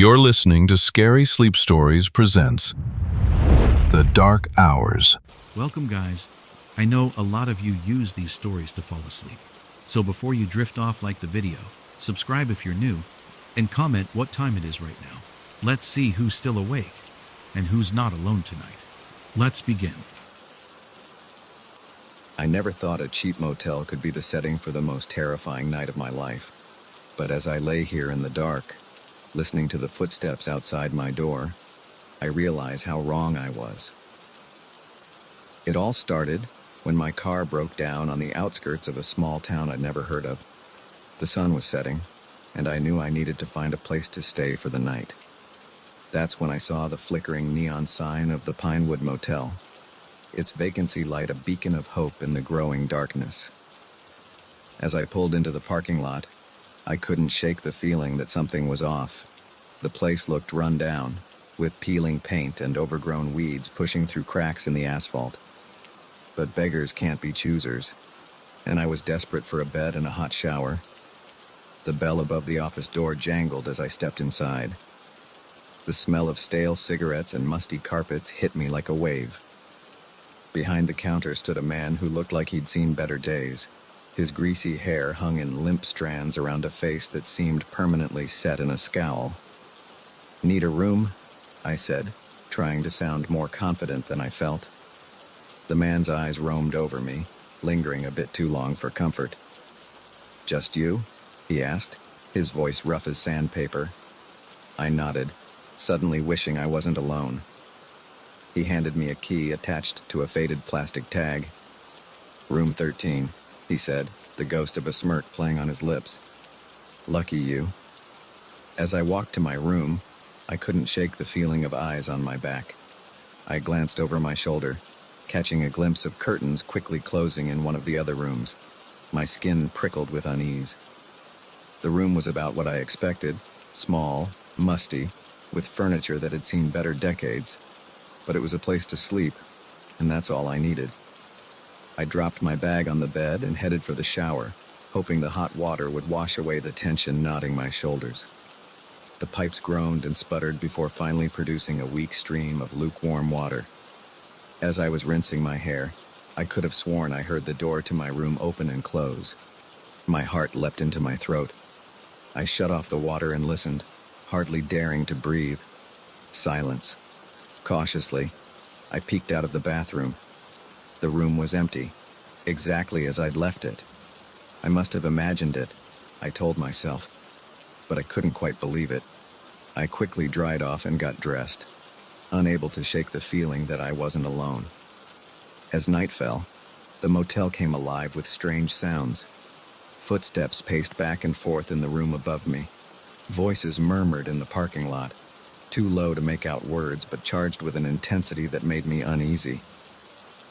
You're listening to Scary Sleep Stories presents The Dark Hours. Welcome, guys. I know a lot of you use these stories to fall asleep. So before you drift off like the video, subscribe if you're new, and comment what time it is right now. Let's see who's still awake and who's not alone tonight. Let's begin. I never thought a cheap motel could be the setting for the most terrifying night of my life. But as I lay here in the dark, listening to the footsteps outside my door, I realize how wrong I was. It all started when my car broke down on the outskirts of a small town I'd never heard of. The sun was setting, and I knew I needed to find a place to stay for the night. That's when I saw the flickering neon sign of the Pinewood Motel, its vacancy light a beacon of hope in the growing darkness. As I pulled into the parking lot, I couldn't shake the feeling that something was off. The place looked run down, with peeling paint and overgrown weeds pushing through cracks in the asphalt. But beggars can't be choosers, and I was desperate for a bed and a hot shower. The bell above the office door jangled as I stepped inside. The smell of stale cigarettes and musty carpets hit me like a wave. Behind the counter stood a man who looked like he'd seen better days. His greasy hair hung in limp strands around a face that seemed permanently set in a scowl. "Need a room?" I said, trying to sound more confident than I felt. The man's eyes roamed over me, lingering a bit too long for comfort. "Just you?" he asked, his voice rough as sandpaper. I nodded, suddenly wishing I wasn't alone. He handed me a key attached to a faded plastic tag. "Room 13, he said, the ghost of a smirk playing on his lips. "Lucky you." As I walked to my room, I couldn't shake the feeling of eyes on my back. I glanced over my shoulder, catching a glimpse of curtains quickly closing in one of the other rooms. My skin prickled with unease. The room was about what I expected, small, musty, with furniture that had seen better decades. But it was a place to sleep, and that's all I needed. I dropped my bag on the bed and headed for the shower, hoping the hot water would wash away the tension knotting my shoulders. The pipes groaned and sputtered before finally producing a weak stream of lukewarm water. As I was rinsing my hair, I could have sworn I heard the door to my room open and close. My heart leapt into my throat. I shut off the water and listened, hardly daring to breathe. Silence. Cautiously, I peeked out of the bathroom. The room was empty, exactly as I'd left it. I must have imagined it, I told myself, but I couldn't quite believe it. I quickly dried off and got dressed, unable to shake the feeling that I wasn't alone. As night fell, the motel came alive with strange sounds. Footsteps paced back and forth in the room above me. Voices murmured in the parking lot, too low to make out words but charged with an intensity that made me uneasy.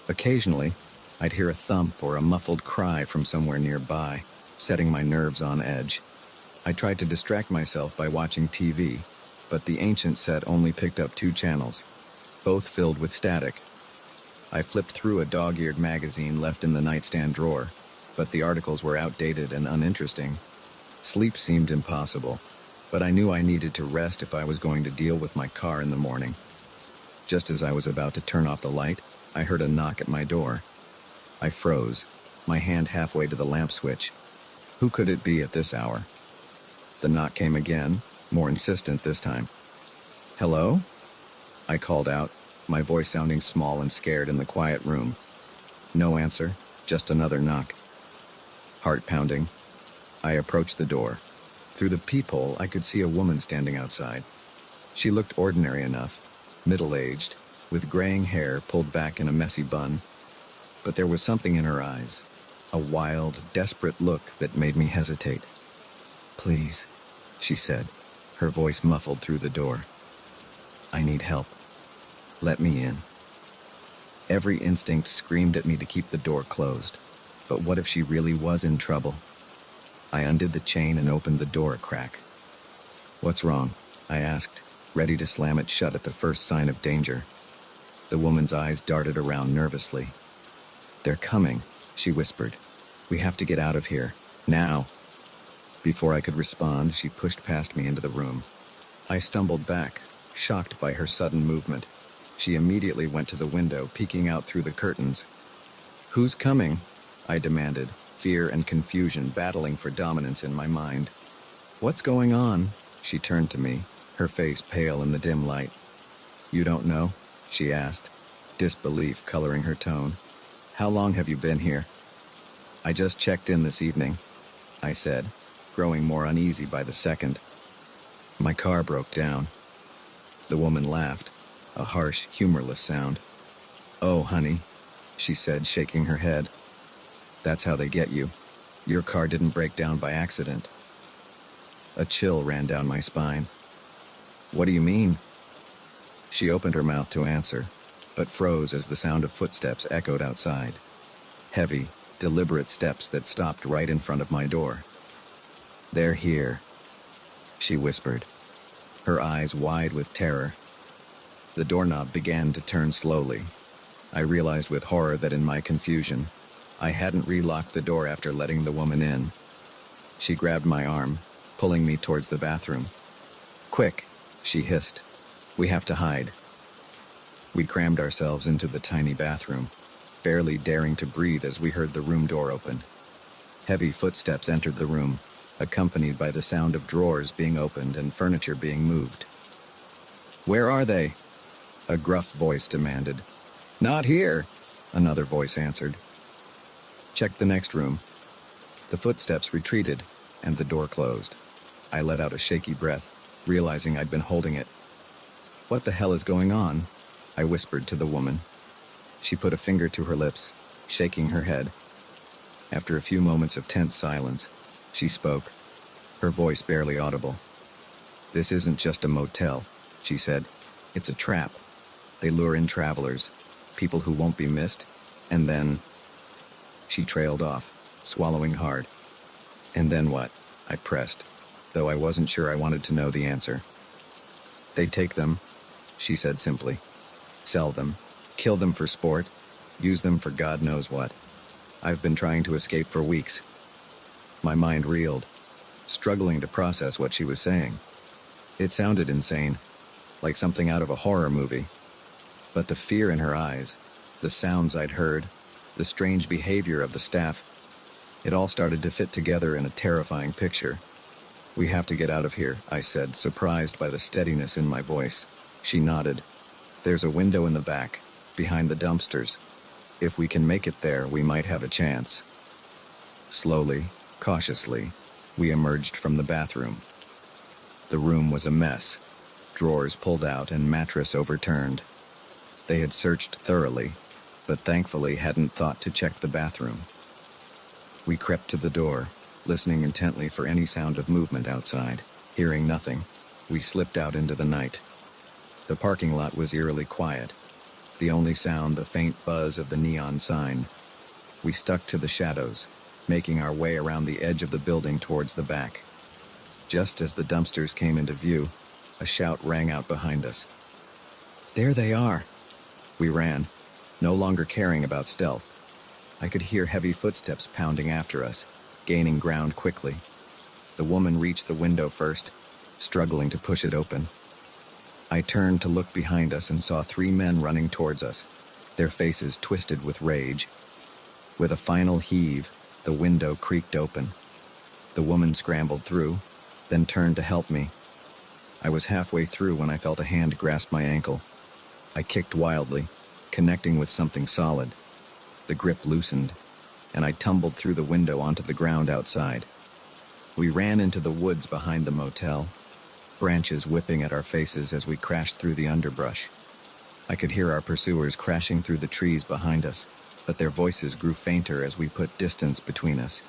Occasionally, I'd hear a thump or a muffled cry from somewhere nearby, setting my nerves on edge. I tried to distract myself by watching TV, but the ancient set only picked up 2 channels, both filled with static. I flipped through a dog-eared magazine left in the nightstand drawer, but the articles were outdated and uninteresting. Sleep seemed impossible, but I knew I needed to rest if I was going to deal with my car in the morning. Just as I was about to turn off the light, I heard a knock at my door. I froze, my hand halfway to the lamp switch. Who could it be at this hour? The knock came again, more insistent this time. "Hello?" I called out, my voice sounding small and scared in the quiet room. No answer, just another knock. Heart pounding. I approached the door. Through the peephole, I could see a woman standing outside. She looked ordinary enough, middle-aged, with graying hair pulled back in a messy bun. But there was something in her eyes, a wild, desperate look that made me hesitate. "Please," she said, her voice muffled through the door. "I need help. Let me in." Every instinct screamed at me to keep the door closed. But what if she really was in trouble? I undid the chain and opened the door a crack. "What's wrong?" I asked, ready to slam it shut at the first sign of danger. The woman's eyes darted around nervously. "They're coming," she whispered. "We have to get out of here, now." Before I could respond, she pushed past me into the room. I stumbled back, shocked by her sudden movement. She immediately went to the window, peeking out through the curtains. "Who's coming?" I demanded, fear and confusion battling for dominance in my mind. "What's going on?" She turned to me, her face pale in the dim light. "You don't know?" she asked, disbelief coloring her tone. "How long have you been here?" "I just checked in this evening," I said, growing more uneasy by the second. "My car broke down." The woman laughed, a harsh, humorless sound. "Oh, honey," she said, shaking her head. "That's how they get you. Your car didn't break down by accident." A chill ran down my spine. "What do you mean?" She opened her mouth to answer, but froze as the sound of footsteps echoed outside. Heavy, deliberate steps that stopped right in front of my door. "They're here," she whispered, her eyes wide with terror. The doorknob began to turn slowly. I realized with horror that in my confusion, I hadn't relocked the door after letting the woman in. She grabbed my arm, pulling me towards the bathroom. "Quick," she hissed. "We have to hide." We crammed ourselves into the tiny bathroom, barely daring to breathe as we heard the room door open. Heavy footsteps entered the room, accompanied by the sound of drawers being opened and furniture being moved. "Where are they?" a gruff voice demanded. "Not here," another voice answered. "Check the next room." The footsteps retreated, and the door closed. I let out a shaky breath, realizing I'd been holding it. "What the hell is going on?" I whispered to the woman. She put a finger to her lips, shaking her head. After a few moments of tense silence, she spoke, her voice barely audible. "This isn't just a motel," she said. "It's a trap. They lure in travelers, people who won't be missed, and then..." She trailed off, swallowing hard. "And then what?" I pressed, though I wasn't sure I wanted to know the answer. "They take them," she said simply. "Sell them, kill them for sport, use them for God knows what. I've been trying to escape for weeks." My mind reeled, struggling to process what she was saying. It sounded insane, like something out of a horror movie. But the fear in her eyes, the sounds I'd heard, the strange behavior of the staff, it all started to fit together in a terrifying picture. "We have to get out of here," I said, surprised by the steadiness in my voice. She nodded. "There's a window in the back, behind the dumpsters. If we can make it there, we might have a chance." Slowly, cautiously, we emerged from the bathroom. The room was a mess, drawers pulled out and mattress overturned. They had searched thoroughly, but thankfully hadn't thought to check the bathroom. We crept to the door, listening intently for any sound of movement outside. Hearing nothing, we slipped out into the night. The parking lot was eerily quiet, the only sound the faint buzz of the neon sign. We stuck to the shadows, making our way around the edge of the building towards the back. Just as the dumpsters came into view, a shout rang out behind us. "There they are!" We ran, no longer caring about stealth. I could hear heavy footsteps pounding after us, gaining ground quickly. The woman reached the window first, struggling to push it open. I turned to look behind us and saw 3 men running towards us, their faces twisted with rage. With a final heave, the window creaked open. The woman scrambled through, then turned to help me. I was halfway through when I felt a hand grasp my ankle. I kicked wildly, connecting with something solid. The grip loosened, and I tumbled through the window onto the ground outside. We ran into the woods behind the motel, branches whipping at our faces as we crashed through the underbrush. I could hear our pursuers crashing through the trees behind us, but their voices grew fainter as we put distance between us.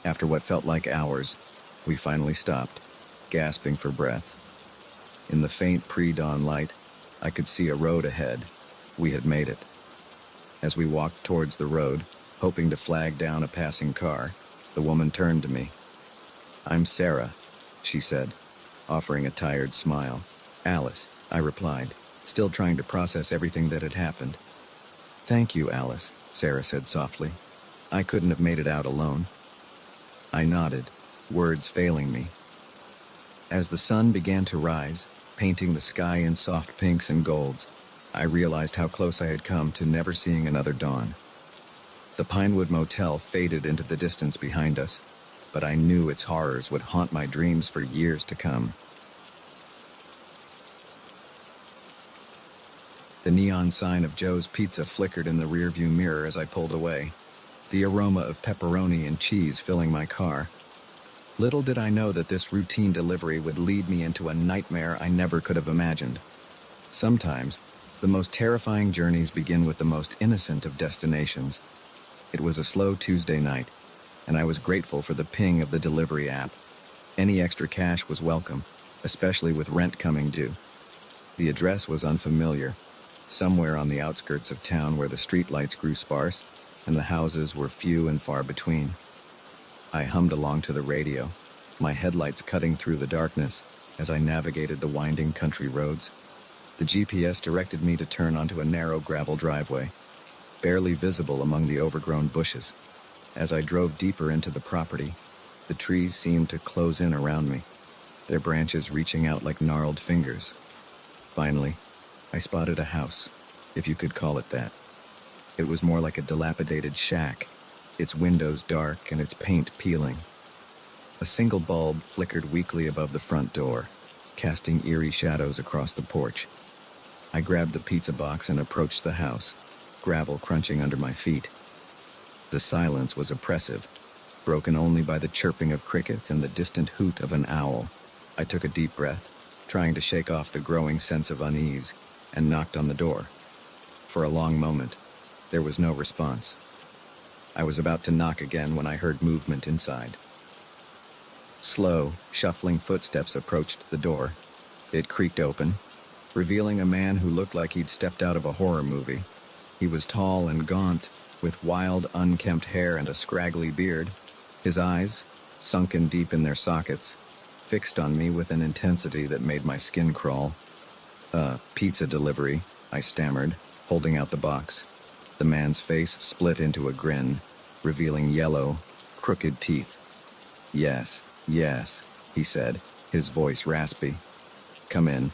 After what felt like hours, we finally stopped, gasping for breath. In the faint pre-dawn light, I could see a road ahead. We had made it. As we walked towards the road, hoping to flag down a passing car, the woman turned to me. "I'm Sarah," she said, offering a tired smile. "Alice," I replied, still trying to process everything that had happened. "Thank you, Alice," Sarah said softly. "I couldn't have made it out alone." I nodded, words failing me. As the sun began to rise, painting the sky in soft pinks and golds, I realized how close I had come to never seeing another dawn. The Pinewood Motel faded into the distance behind us, but I knew its horrors would haunt my dreams for years to come. The neon sign of Joe's Pizza flickered in the rearview mirror as I pulled away, the aroma of pepperoni and cheese filling my car. Little did I know that this routine delivery would lead me into a nightmare I never could have imagined. Sometimes, the most terrifying journeys begin with the most innocent of destinations. It was a slow Tuesday night, and I was grateful for the ping of the delivery app. Any extra cash was welcome, especially with rent coming due. The address was unfamiliar, somewhere on the outskirts of town where the streetlights grew sparse and the houses were few and far between. I hummed along to the radio, my headlights cutting through the darkness as I navigated the winding country roads. The GPS directed me to turn onto a narrow gravel driveway, barely visible among the overgrown bushes. As I drove deeper into the property, the trees seemed to close in around me, their branches reaching out like gnarled fingers. Finally, I spotted a house, if you could call it that. It was more like a dilapidated shack, its windows dark and its paint peeling. A single bulb flickered weakly above the front door, casting eerie shadows across the porch. I grabbed the pizza box and approached the house, gravel crunching under my feet. The silence was oppressive, broken only by the chirping of crickets and the distant hoot of an owl. I took a deep breath, trying to shake off the growing sense of unease, and knocked on the door. For a long moment, there was no response. I was about to knock again when I heard movement inside. Slow, shuffling footsteps approached the door. It creaked open, revealing a man who looked like he'd stepped out of a horror movie. He was tall and gaunt, with wild, unkempt hair and a scraggly beard. His eyes, sunken deep in their sockets, fixed on me with an intensity that made my skin crawl. Pizza delivery, I stammered, holding out the box. The man's face split into a grin, revealing yellow, crooked teeth. Yes, he said, his voice raspy. Come in,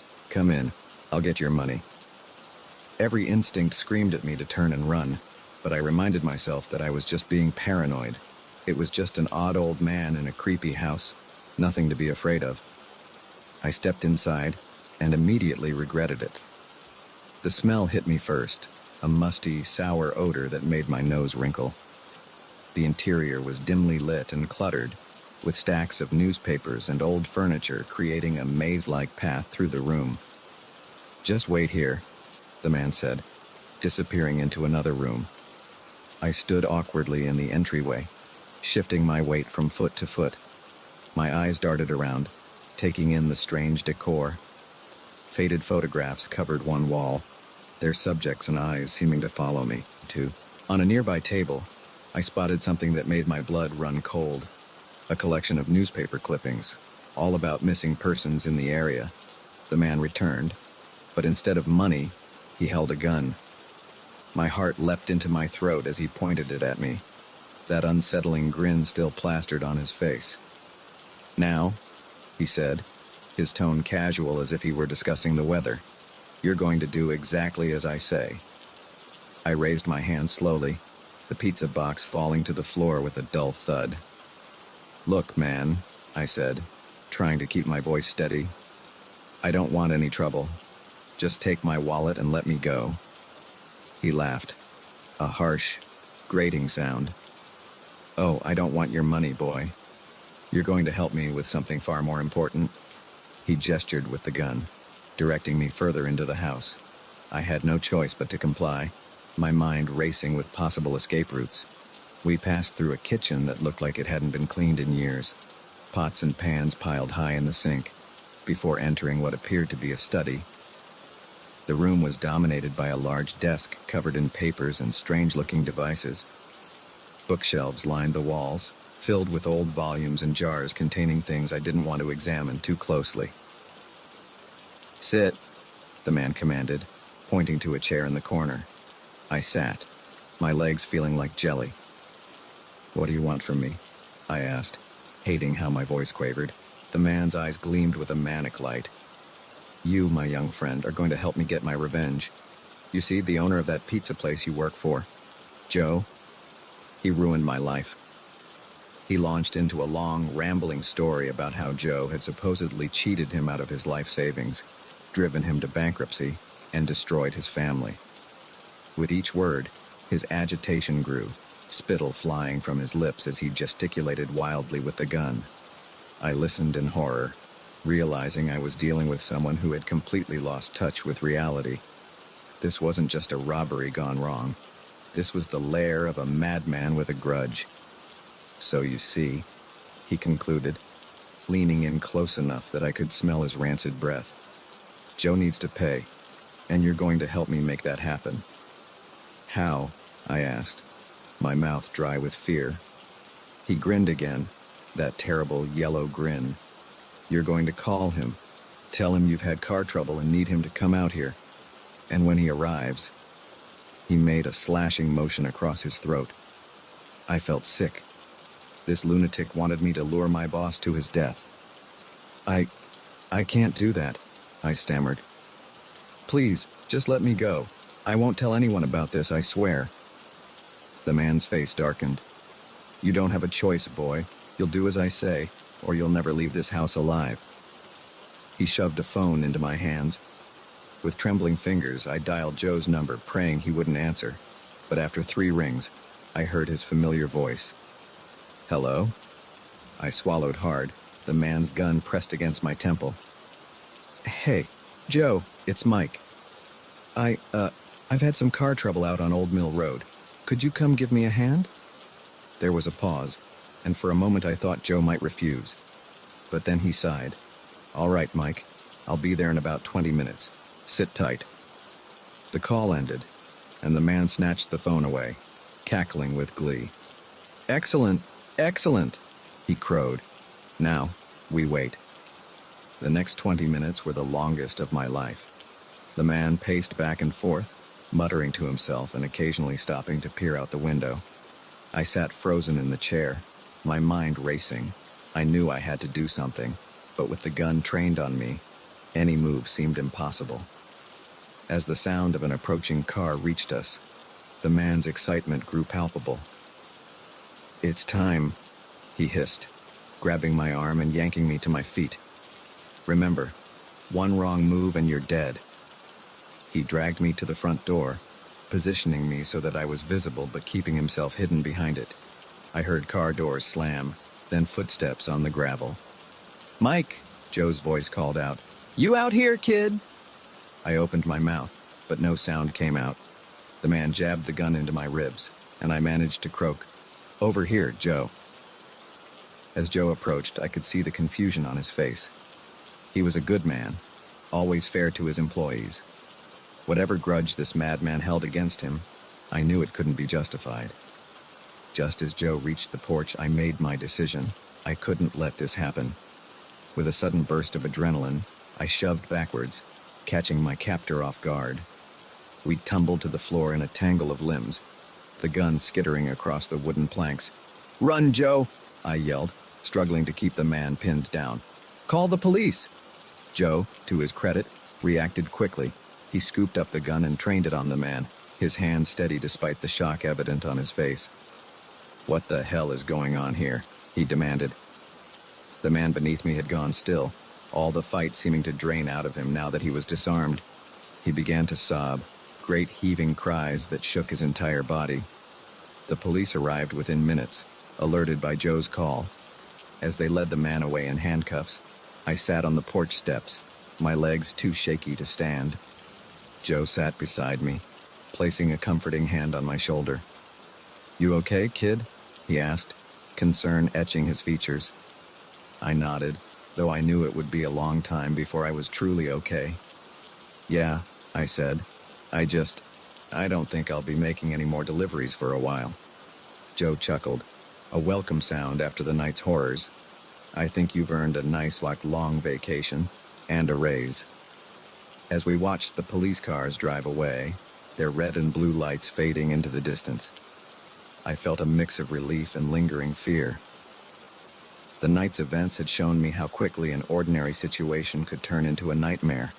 I'll get your money. Every instinct screamed at me to turn and run, but I reminded myself that I was just being paranoid. It was just an odd old man in a creepy house, nothing to be afraid of. I stepped inside and immediately regretted it. The smell hit me first, a musty, sour odor that made my nose wrinkle. The interior was dimly lit and cluttered, with stacks of newspapers and old furniture creating a maze-like path through the room. Just wait here, the man said, disappearing into another room. I stood awkwardly in the entryway, shifting my weight from foot to foot. My eyes darted around, taking in the strange decor. Faded photographs covered one wall, their subjects and eyes seeming to follow me, too. On a nearby table, I spotted something that made my blood run cold. A collection of newspaper clippings, all about missing persons in the area. The man returned, but instead of money, he held a gun. My heart leapt into my throat as he pointed it at me, that unsettling grin still plastered on his face. Now, he said, his tone casual as if he were discussing the weather, you're going to do exactly as I say. I raised my hand slowly, the pizza box falling to the floor with a dull thud. Look, man, I said, trying to keep my voice steady. I don't want any trouble. Just take my wallet and let me go. He laughed, a harsh, grating sound. Oh, I don't want your money, boy. You're going to help me with something far more important. He gestured with the gun, directing me further into the house. I had no choice but to comply, my mind racing with possible escape routes. We passed through a kitchen that looked like it hadn't been cleaned in years, pots and pans piled high in the sink, before entering what appeared to be a study. The room was dominated by a large desk covered in papers and strange-looking devices. Bookshelves lined the walls, filled with old volumes and jars containing things I didn't want to examine too closely. Sit, the man commanded, pointing to a chair in the corner. I sat, my legs feeling like jelly. What do you want from me? I asked, hating how my voice quavered. The man's eyes gleamed with a manic light. You, my young friend, are going to help me get my revenge. You see, the owner of that pizza place you work for, Joe, he ruined my life. He launched into a long, rambling story about how Joe had supposedly cheated him out of his life savings, driven him to bankruptcy, and destroyed his family. With each word, his agitation grew, spittle flying from his lips as he gesticulated wildly with the gun. I listened in horror, realizing I was dealing with someone who had completely lost touch with reality. This wasn't just a robbery gone wrong. This was the lair of a madman with a grudge. So you see, he concluded, leaning in close enough that I could smell his rancid breath. Joe needs to pay, and you're going to help me make that happen. How? I asked, my mouth dry with fear. He grinned again, that terrible yellow grin. You're going to call him, tell him you've had car trouble and need him to come out here. And when he arrives, he made a slashing motion across his throat. I felt sick. This lunatic wanted me to lure my boss to his death. I can't do that, I stammered. Please, just let me go. I won't tell anyone about this, I swear. The man's face darkened. You don't have a choice, boy. You'll do as I say, or you'll never leave this house alive. He shoved a phone into my hands. With trembling fingers, I dialed Joe's number, praying he wouldn't answer. But after 3 rings, I heard his familiar voice. Hello? I swallowed hard, the man's gun pressed against my temple. Hey, Joe, it's Mike. I've had some car trouble out on Old Mill Road. Could you come give me a hand? There was a pause, and for a moment I thought Joe might refuse. But then he sighed. All right, Mike, I'll be there in about 20 minutes. Sit tight. The call ended, and the man snatched the phone away, cackling with glee. Excellent, excellent, he crowed. Now, we wait. The next 20 minutes were the longest of my life. The man paced back and forth, muttering to himself and occasionally stopping to peer out the window. I sat frozen in the chair, my mind racing. I knew I had to do something, but with the gun trained on me, any move seemed impossible. As the sound of an approaching car reached us, the man's excitement grew palpable. It's time, he hissed, grabbing my arm and yanking me to my feet. Remember, one wrong move and you're dead. He dragged me to the front door, positioning me so that I was visible but keeping himself hidden behind it. I heard car doors slam, then footsteps on the gravel. Mike, Joe's voice called out. You out here, kid? I opened my mouth, but no sound came out. The man jabbed the gun into my ribs, and I managed to croak, Over here, Joe. As Joe approached, I could see the confusion on his face. He was a good man, always fair to his employees. Whatever grudge this madman held against him, I knew it couldn't be justified. Just as Joe reached the porch, I made my decision. I couldn't let this happen. With a sudden burst of adrenaline, I shoved backwards, catching my captor off guard. We tumbled to the floor in a tangle of limbs, the gun skittering across the wooden planks. Run, Joe! I yelled, struggling to keep the man pinned down. Call the police! Joe, to his credit, reacted quickly. He scooped up the gun and trained it on the man, his hand steady despite the shock evident on his face. What the hell is going on here? He demanded. The man beneath me had gone still, all the fight seeming to drain out of him now that he was disarmed. He began to sob, great heaving cries that shook his entire body. The police arrived within minutes, alerted by Joe's call. As they led the man away in handcuffs, I sat on the porch steps, my legs too shaky to stand. Joe sat beside me, placing a comforting hand on my shoulder. You okay, kid? He asked, concern etching his features. I nodded, though I knew it would be a long time before I was truly okay. Yeah, I said. I don't think I'll be making any more deliveries for a while. Joe chuckled, a welcome sound after the night's horrors. I think you've earned a nice, long vacation and a raise. As we watched the police cars drive away, their red and blue lights fading into the distance, I felt a mix of relief and lingering fear. The night's events had shown me how quickly an ordinary situation could turn into a nightmare.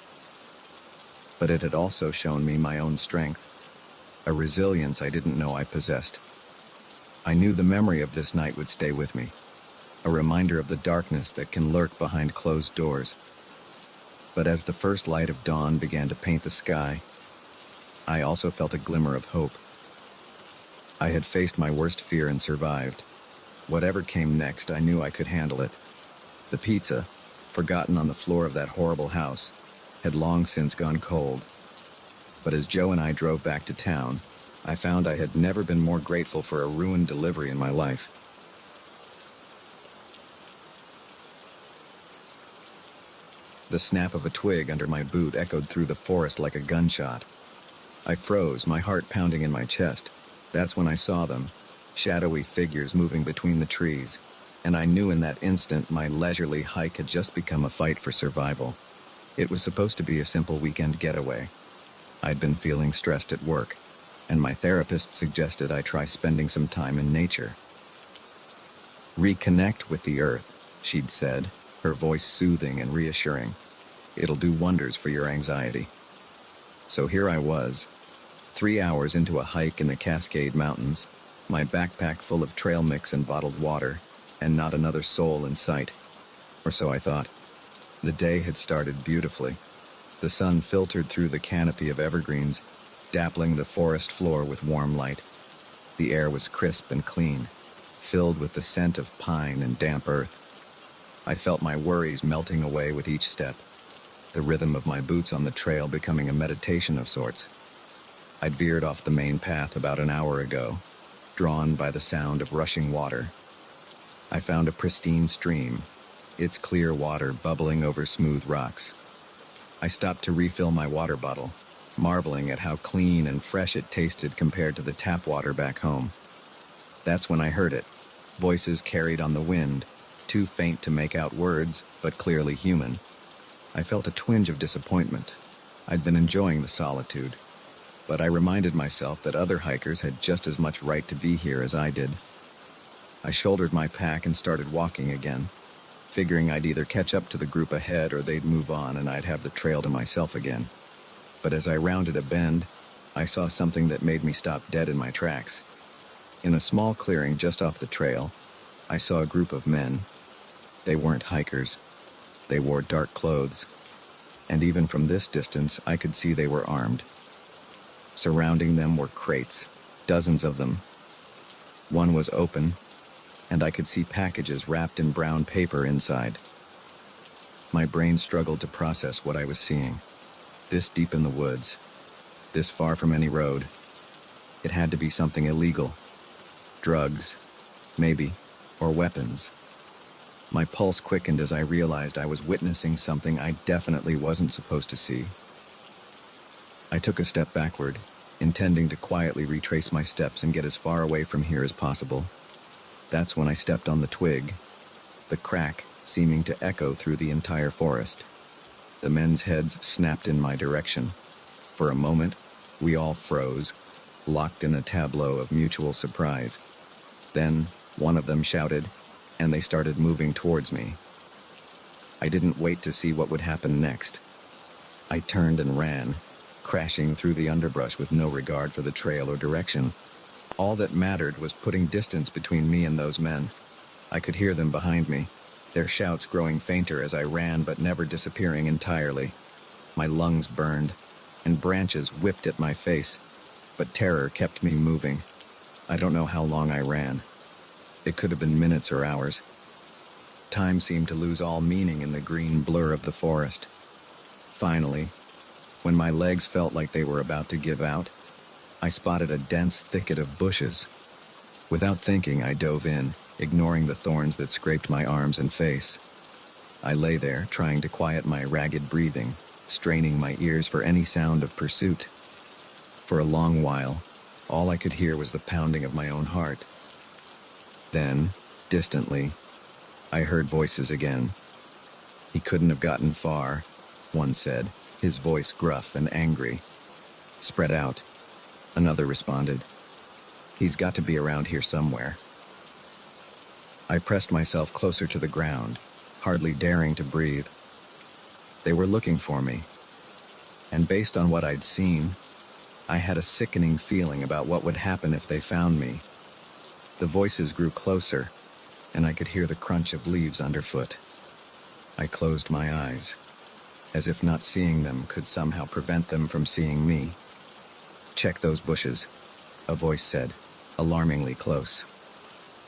But it had also shown me my own strength, a resilience I didn't know I possessed. I knew the memory of this night would stay with me, a reminder of the darkness that can lurk behind closed doors. But as the first light of dawn began to paint the sky, I also felt a glimmer of hope. I had faced my worst fear and survived. Whatever came next, I knew I could handle it. The pizza, forgotten on the floor of that horrible house, had long since gone cold. But as Joe and I drove back to town, I found I had never been more grateful for a ruined delivery in my life. The snap of a twig under my boot echoed through the forest like a gunshot. I froze, my heart pounding in my chest. That's when I saw them, shadowy figures moving between the trees, and I knew in that instant my leisurely hike had just become a fight for survival. It was supposed to be a simple weekend getaway. I'd been feeling stressed at work, and my therapist suggested I try spending some time in nature. Reconnect with the earth, she'd said, her voice soothing and reassuring. It'll do wonders for your anxiety. So here I was, 3 hours into a hike in the Cascade Mountains, my backpack full of trail mix and bottled water, and not another soul in sight. Or so I thought. The day had started beautifully. The sun filtered through the canopy of evergreens, dappling the forest floor with warm light. The air was crisp and clean, filled with the scent of pine and damp earth. I felt my worries melting away with each step, the rhythm of my boots on the trail becoming a meditation of sorts. I'd veered off the main path about an hour ago, drawn by the sound of rushing water. I found a pristine stream, its clear water bubbling over smooth rocks. I stopped to refill my water bottle, marveling at how clean and fresh it tasted compared to the tap water back home. That's when I heard it, voices carried on the wind, too faint to make out words, but clearly human. I felt a twinge of disappointment. I'd been enjoying the solitude, but I reminded myself that other hikers had just as much right to be here as I did. I shouldered my pack and started walking again, figuring I'd either catch up to the group ahead or they'd move on and I'd have the trail to myself again. But as I rounded a bend, I saw something that made me stop dead in my tracks. In a small clearing just off the trail, I saw a group of men. They weren't hikers. They wore dark clothes, and even from this distance, I could see they were armed. Surrounding them were crates, dozens of them. One was open, and I could see packages wrapped in brown paper inside. My brain struggled to process what I was seeing. This deep in the woods, this far from any road. It had to be something illegal. Drugs, maybe, or weapons. My pulse quickened as I realized I was witnessing something I definitely wasn't supposed to see. I took a step backward, intending to quietly retrace my steps and get as far away from here as possible. That's when I stepped on the twig, the crack seeming to echo through the entire forest. The men's heads snapped in my direction. For a moment, we all froze, locked in a tableau of mutual surprise. Then, one of them shouted, and they started moving towards me. I didn't wait to see what would happen next. I turned and ran, crashing through the underbrush with no regard for the trail or direction. All that mattered was putting distance between me and those men. I could hear them behind me, their shouts growing fainter as I ran but never disappearing entirely. My lungs burned, and branches whipped at my face, but terror kept me moving. I don't know how long I ran. It could have been minutes or hours. Time seemed to lose all meaning in the green blur of the forest. Finally, when my legs felt like they were about to give out, I spotted a dense thicket of bushes. Without thinking, I dove in, ignoring the thorns that scraped my arms and face. I lay there, trying to quiet my ragged breathing, straining my ears for any sound of pursuit. For a long while, all I could hear was the pounding of my own heart. Then, distantly, I heard voices again. He couldn't have gotten far, one said, his voice gruff and angry. Spread out, another responded. He's got to be around here somewhere. I pressed myself closer to the ground, hardly daring to breathe. They were looking for me, and based on what I'd seen, I had a sickening feeling about what would happen if they found me. The voices grew closer, and I could hear the crunch of leaves underfoot. I closed my eyes, as if not seeing them could somehow prevent them from seeing me. "Check those bushes," a voice said, alarmingly close.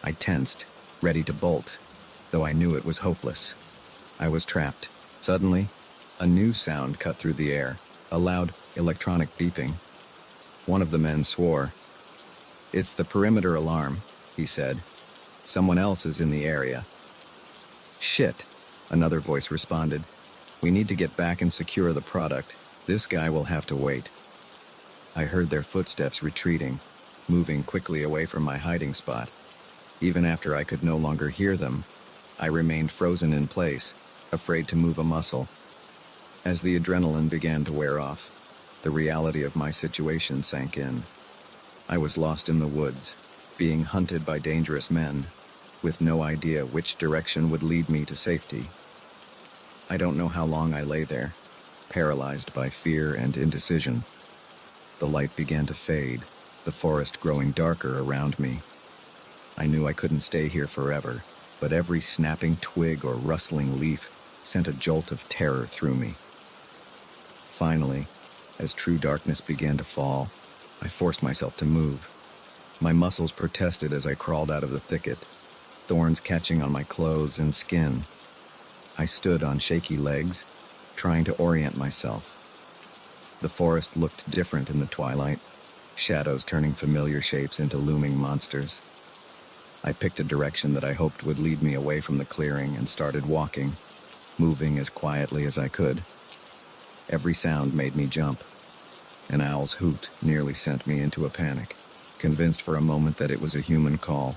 I tensed, ready to bolt, though I knew it was hopeless. I was trapped. Suddenly, a new sound cut through the air, a loud, electronic beeping. One of the men swore. "It's the perimeter alarm," he said. "Someone else is in the area." "Shit," another voice responded. "We need to get back and secure the product. This guy will have to wait." I heard their footsteps retreating, moving quickly away from my hiding spot. Even after I could no longer hear them, I remained frozen in place, afraid to move a muscle. As the adrenaline began to wear off, the reality of my situation sank in. I was lost in the woods, being hunted by dangerous men, with no idea which direction would lead me to safety. I don't know how long I lay there, paralyzed by fear and indecision. The light began to fade, the forest growing darker around me. I knew I couldn't stay here forever, but every snapping twig or rustling leaf sent a jolt of terror through me. Finally, as true darkness began to fall, I forced myself to move. My muscles protested as I crawled out of the thicket, thorns catching on my clothes and skin. I stood on shaky legs, trying to orient myself. The forest looked different in the twilight, shadows turning familiar shapes into looming monsters. I picked a direction that I hoped would lead me away from the clearing and started walking, moving as quietly as I could. Every sound made me jump. An owl's hoot nearly sent me into a panic, convinced for a moment that it was a human call.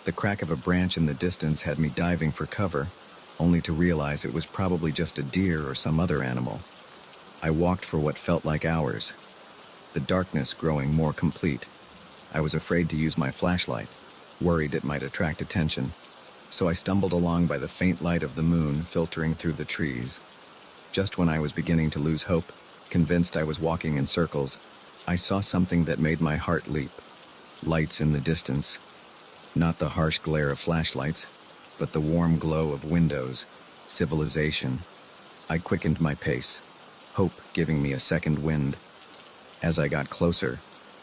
The crack of a branch in the distance had me diving for cover, only to realize it was probably just a deer or some other animal. I walked for what felt like hours, the darkness growing more complete. I was afraid to use my flashlight, worried it might attract attention, so I stumbled along by the faint light of the moon filtering through the trees. Just when I was beginning to lose hope, convinced I was walking in circles, I saw something that made my heart leap. Lights in the distance. Not the harsh glare of flashlights, but the warm glow of windows, civilization. I quickened my pace, hope giving me a second wind. As I got closer,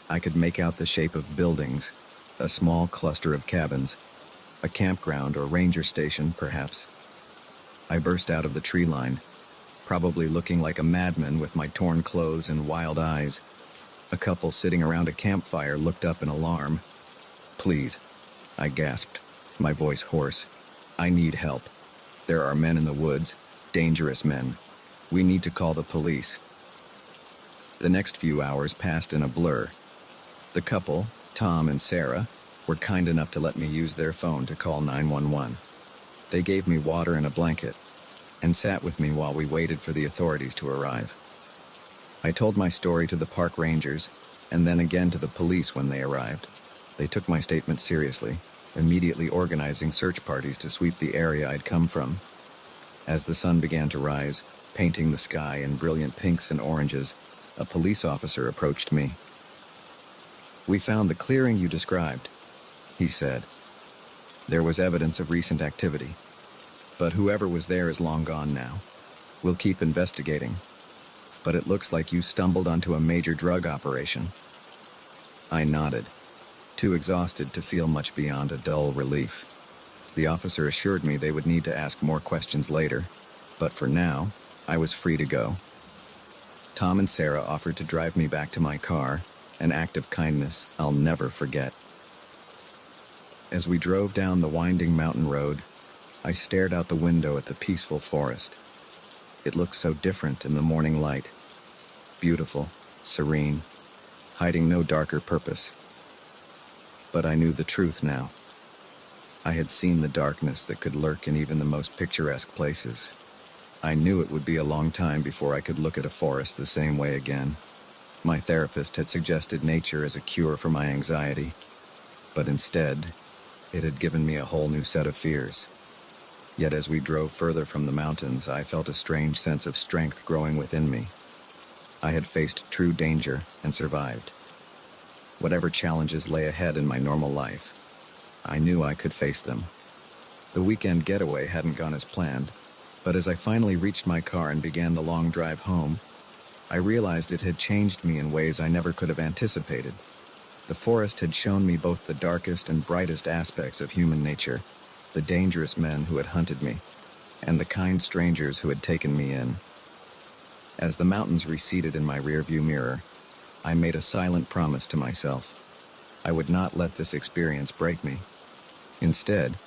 I could make out the shape of buildings, a small cluster of cabins, a campground or ranger station, perhaps. I burst out of the tree line, probably looking like a madman with my torn clothes and wild eyes. A couple sitting around a campfire looked up in alarm. "Please," I gasped, my voice hoarse. "I need help. There are men in the woods, dangerous men. We need to call the police." The next few hours passed in a blur. The couple, Tom and Sarah, were kind enough to let me use their phone to call 911. They gave me water and a blanket, and sat with me while we waited for the authorities to arrive. I told my story to the park rangers, and then again to the police when they arrived. They took my statement seriously, immediately organizing search parties to sweep the area I'd come from. As the sun began to rise, painting the sky in brilliant pinks and oranges, a police officer approached me. "We found the clearing you described," he said. "There was evidence of recent activity, but whoever was there is long gone now. We'll keep investigating. But it looks like you stumbled onto a major drug operation." I nodded, too exhausted to feel much beyond a dull relief. The officer assured me they would need to ask more questions later, but for now, I was free to go. Tom and Sarah offered to drive me back to my car, an act of kindness I'll never forget. As we drove down the winding mountain road, I stared out the window at the peaceful forest. It looked so different in the morning light. Beautiful, serene, hiding no darker purpose. But I knew the truth now. I had seen the darkness that could lurk in even the most picturesque places. I knew it would be a long time before I could look at a forest the same way again. My therapist had suggested nature as a cure for my anxiety, but instead, It had given me a whole new set of fears. Yet as we drove further from the mountains, I felt a strange sense of strength growing within me. I had faced true danger and survived. Whatever challenges lay ahead in my normal life, I knew I could face them. The weekend getaway hadn't gone as planned, but as I finally reached my car and began the long drive home, I realized it had changed me in ways I never could have anticipated. The forest had shown me both the darkest and brightest aspects of human nature, the dangerous men who had hunted me, and the kind strangers who had taken me in. As the mountains receded in my rearview mirror, I made a silent promise to myself. I would not let this experience break me. Instead,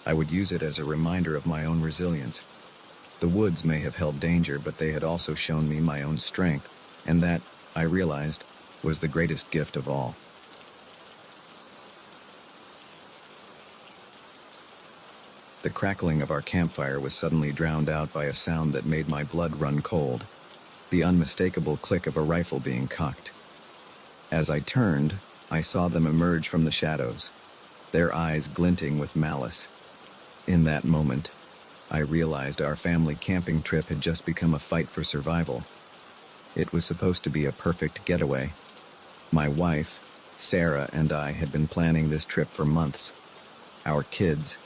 I would use it as a reminder of my own resilience. The woods may have held danger, but they had also shown me my own strength, and that, I realized, was the greatest gift of all. The crackling of our campfire was suddenly drowned out by a sound that made my blood run cold, the unmistakable click of a rifle being cocked. As I turned, I saw them emerge from the shadows, their eyes glinting with malice. In that moment, I realized our family camping trip had just become a fight for survival. It was supposed to be a perfect getaway. My wife, Sarah, and I had been planning this trip for months. Our kids,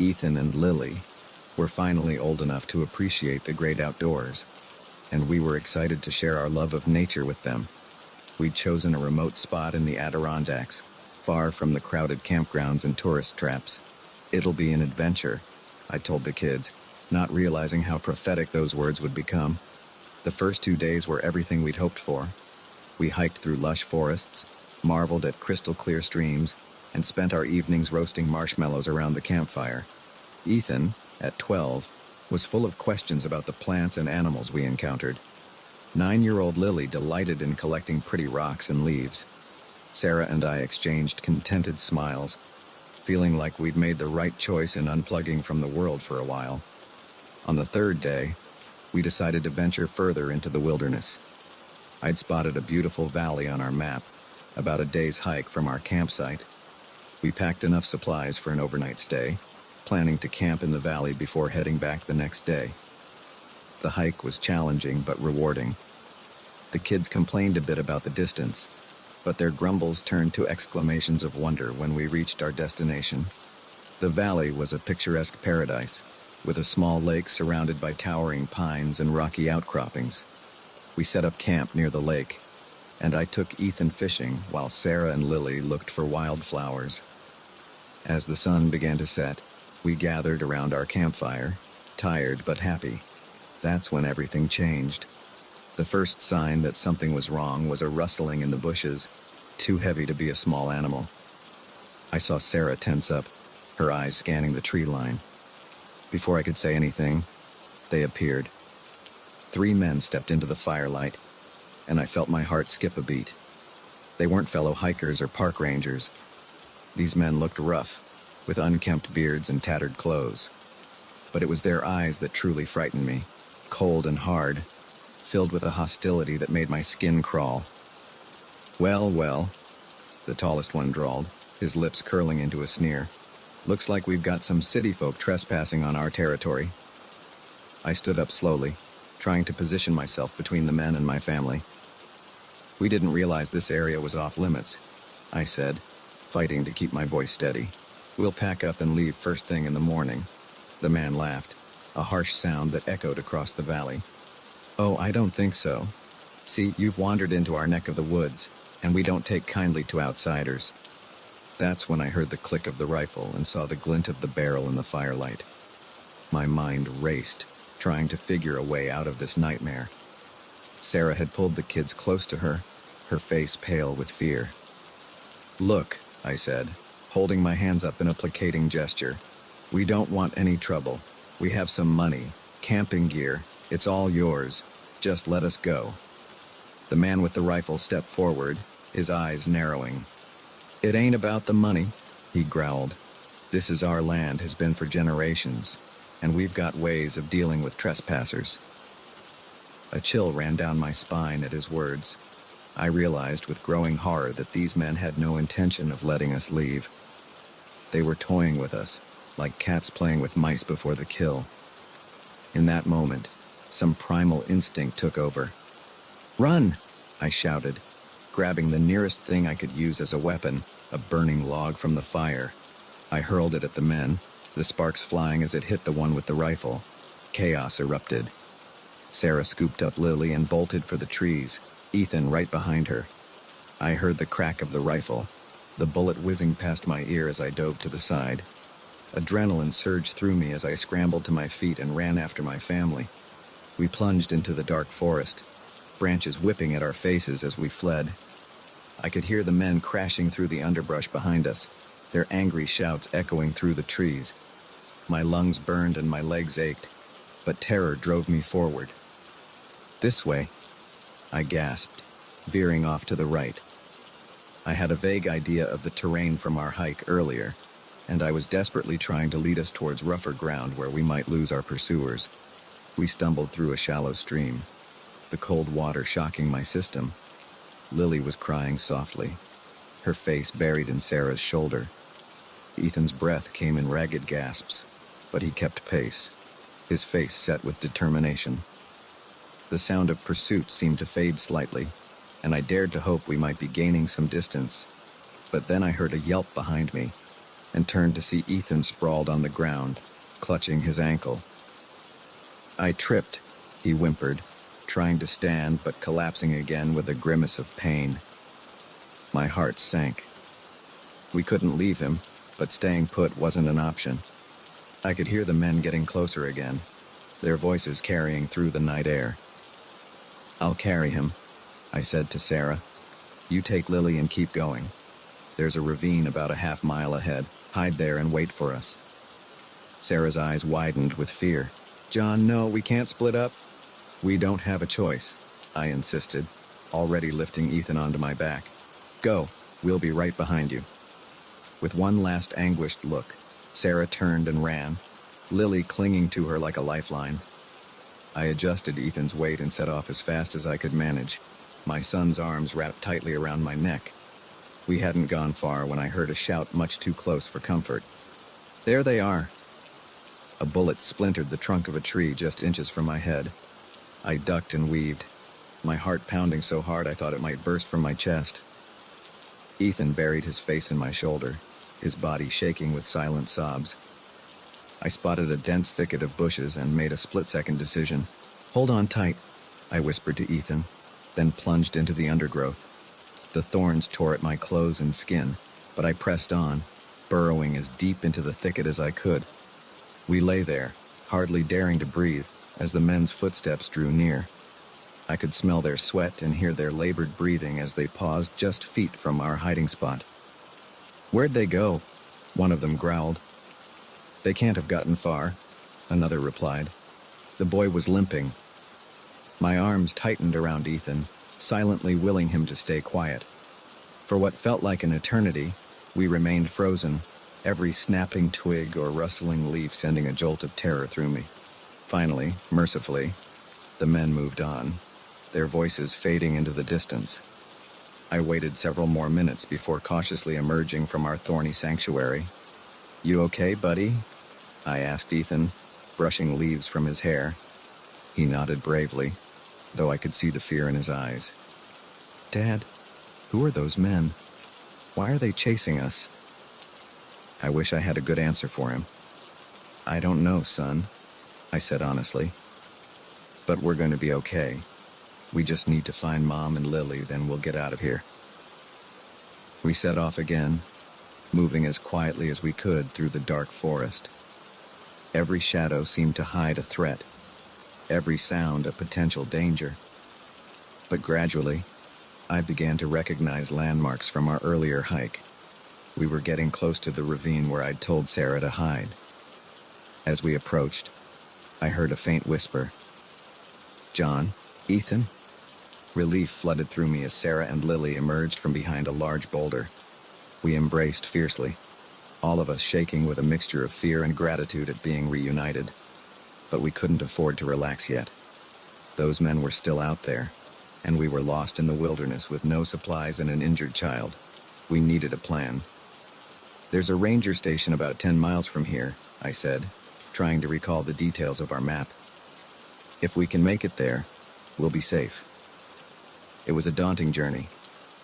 Ethan and Lily, were finally old enough to appreciate the great outdoors, and we were excited to share our love of nature with them. We'd chosen a remote spot in the Adirondacks, far from the crowded campgrounds and tourist traps. "It'll be an adventure," I told the kids, not realizing how prophetic those words would become. The first 2 days were everything we'd hoped for. We hiked through lush forests, marveled at crystal-clear streams, and spent our evenings roasting marshmallows around the campfire. Ethan, at 12, was full of questions about the plants and animals we encountered. 9-year-old Lily delighted in collecting pretty rocks and leaves. Sarah and I exchanged contented smiles, feeling like we'd made the right choice in unplugging from the world for a while. On the third day, we decided to venture further into the wilderness. I'd spotted a beautiful valley on our map, about a day's hike from our campsite. We packed enough supplies for an overnight stay, planning to camp in the valley before heading back the next day. The hike was challenging but rewarding. The kids complained a bit about the distance, but their grumbles turned to exclamations of wonder when we reached our destination. The valley was a picturesque paradise, with a small lake surrounded by towering pines and rocky outcroppings. We set up camp near the lake, and I took Ethan fishing while Sarah and Lily looked for wildflowers. As the sun began to set, we gathered around our campfire, tired but happy. That's when everything changed. The first sign that something was wrong was a rustling in the bushes, too heavy to be a small animal. I saw Sarah tense up, her eyes scanning the tree line. Before I could say anything, they appeared. 3 men stepped into the firelight, and I felt my heart skip a beat. They weren't fellow hikers or park rangers. These men looked rough, with unkempt beards and tattered clothes. But it was their eyes that truly frightened me, cold and hard, filled with a hostility that made my skin crawl. Well, well, the tallest one drawled, his lips curling into a sneer. "Looks like we've got some city folk trespassing on our territory." I stood up slowly, trying to position myself between the men and my family. "We didn't realize this area was off limits," I said, fighting to keep my voice steady. "We'll pack up and leave first thing in the morning." The man laughed, a harsh sound that echoed across the valley. "Oh, I don't think so. See, you've wandered into our neck of the woods, and we don't take kindly to outsiders." That's when I heard the click of the rifle and saw the glint of the barrel in the firelight. My mind raced, trying to figure a way out of this nightmare. Sarah had pulled the kids close to her, her face pale with fear. "Look," I said, holding my hands up in a placating gesture. "We don't want any trouble. We have some money, camping gear. It's all yours. Just let us go." The man with the rifle stepped forward, his eyes narrowing. "It ain't about the money," he growled. "This is our land, has been for generations, and we've got ways of dealing with trespassers." A chill ran down my spine at his words. I realized with growing horror that these men had no intention of letting us leave. They were toying with us, like cats playing with mice before the kill. In that moment, some primal instinct took over. "Run!" I shouted, grabbing the nearest thing I could use as a weapon, a burning log from the fire. I hurled it at the men, the sparks flying as it hit the one with the rifle. Chaos erupted. Sarah scooped up Lily and bolted for the trees, Ethan right behind her. I heard the crack of the rifle, the bullet whizzing past my ear as I dove to the side. Adrenaline surged through me as I scrambled to my feet and ran after my family. We plunged into the dark forest, branches whipping at our faces as we fled. I could hear the men crashing through the underbrush behind us, their angry shouts echoing through the trees. My lungs burned and my legs ached, but terror drove me forward. "This way," I gasped, veering off to the right. I had a vague idea of the terrain from our hike earlier, and I was desperately trying to lead us towards rougher ground where we might lose our pursuers. We stumbled through a shallow stream, the cold water shocking my system. Lily was crying softly, her face buried in Sarah's shoulder. Ethan's breath came in ragged gasps, but he kept pace, his face set with determination. The sound of pursuit seemed to fade slightly, and I dared to hope we might be gaining some distance. But then I heard a yelp behind me, and turned to see Ethan sprawled on the ground, clutching his ankle. "I tripped," he whimpered, trying to stand but collapsing again with a grimace of pain. My heart sank. We couldn't leave him, but staying put wasn't an option. I could hear the men getting closer again, their voices carrying through the night air. "I'll carry him," I said to Sarah. "You take Lily and keep going. There's a ravine about a half-mile ahead. Hide there and wait for us." Sarah's eyes widened with fear. "John, no, we can't split up." "We don't have a choice," I insisted, already lifting Ethan onto my back. "Go, we'll be right behind you." With one last anguished look, Sarah turned and ran, Lily clinging to her like a lifeline. I adjusted Ethan's weight and set off as fast as I could manage, my son's arms wrapped tightly around my neck. We hadn't gone far when I heard a shout much too close for comfort. "There they are!" A bullet splintered the trunk of a tree just inches from my head. I ducked and weaved, my heart pounding so hard I thought it might burst from my chest. Ethan buried his face in my shoulder, his body shaking with silent sobs. I spotted a dense thicket of bushes and made a split-second decision. "Hold on tight," I whispered to Ethan, then plunged into the undergrowth. The thorns tore at my clothes and skin, but I pressed on, burrowing as deep into the thicket as I could. We lay there, hardly daring to breathe, as the men's footsteps drew near. I could smell their sweat and hear their labored breathing as they paused just feet from our hiding spot. "Where'd they go?" one of them growled. "They can't have gotten far," another replied. The boy was limping. My arms tightened around Ethan, silently willing him to stay quiet. For what felt like an eternity, we remained frozen, every snapping twig or rustling leaf sending a jolt of terror through me. Finally, mercifully, the men moved on, their voices fading into the distance. I waited several more minutes before cautiously emerging from our thorny sanctuary. "You okay, buddy?" I asked Ethan, brushing leaves from his hair. He nodded bravely, though I could see the fear in his eyes. "Dad, who are those men? Why are they chasing us?" I wish I had a good answer for him. "I don't know, son," I said honestly. "But we're going to be okay. We just need to find Mom and Lily, then we'll get out of here." We set off again, moving as quietly as we could through the dark forest. Every shadow seemed to hide a threat, every sound a potential danger. But gradually, I began to recognize landmarks from our earlier hike. We were getting close to the ravine where I'd told Sarah to hide. As we approached, I heard a faint whisper. "John? Ethan?" Relief flooded through me as Sarah and Lily emerged from behind a large boulder. We embraced fiercely, all of us shaking with a mixture of fear and gratitude at being reunited. But we couldn't afford to relax yet. Those men were still out there, and we were lost in the wilderness with no supplies and an injured child. We needed a plan. There's a ranger station about 10 miles from here, I said, trying to recall the details of our map. If we can make it there, we'll be safe. It was a daunting journey,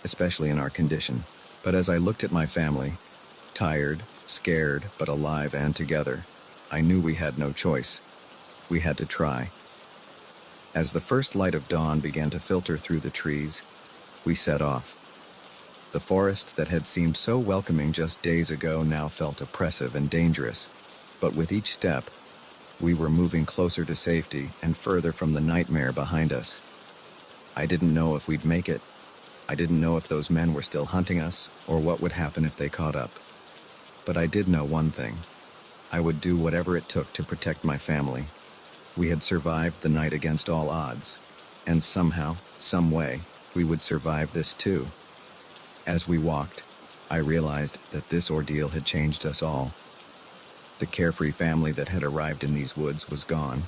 especially in our condition, but as I looked at my family, tired, scared, but alive and together, I knew we had no choice. We had to try. As the first light of dawn began to filter through the trees, we set off. The forest that had seemed so welcoming just days ago now felt oppressive and dangerous, but with each step, we were moving closer to safety and further from the nightmare behind us. I didn't know if we'd make it. I didn't know if those men were still hunting us or what would happen if they caught up. But I did know one thing. I would do whatever it took to protect my family. We had survived the night against all odds, and somehow, some way, we would survive this too. As we walked, I realized that this ordeal had changed us all. The carefree family that had arrived in these woods was gone.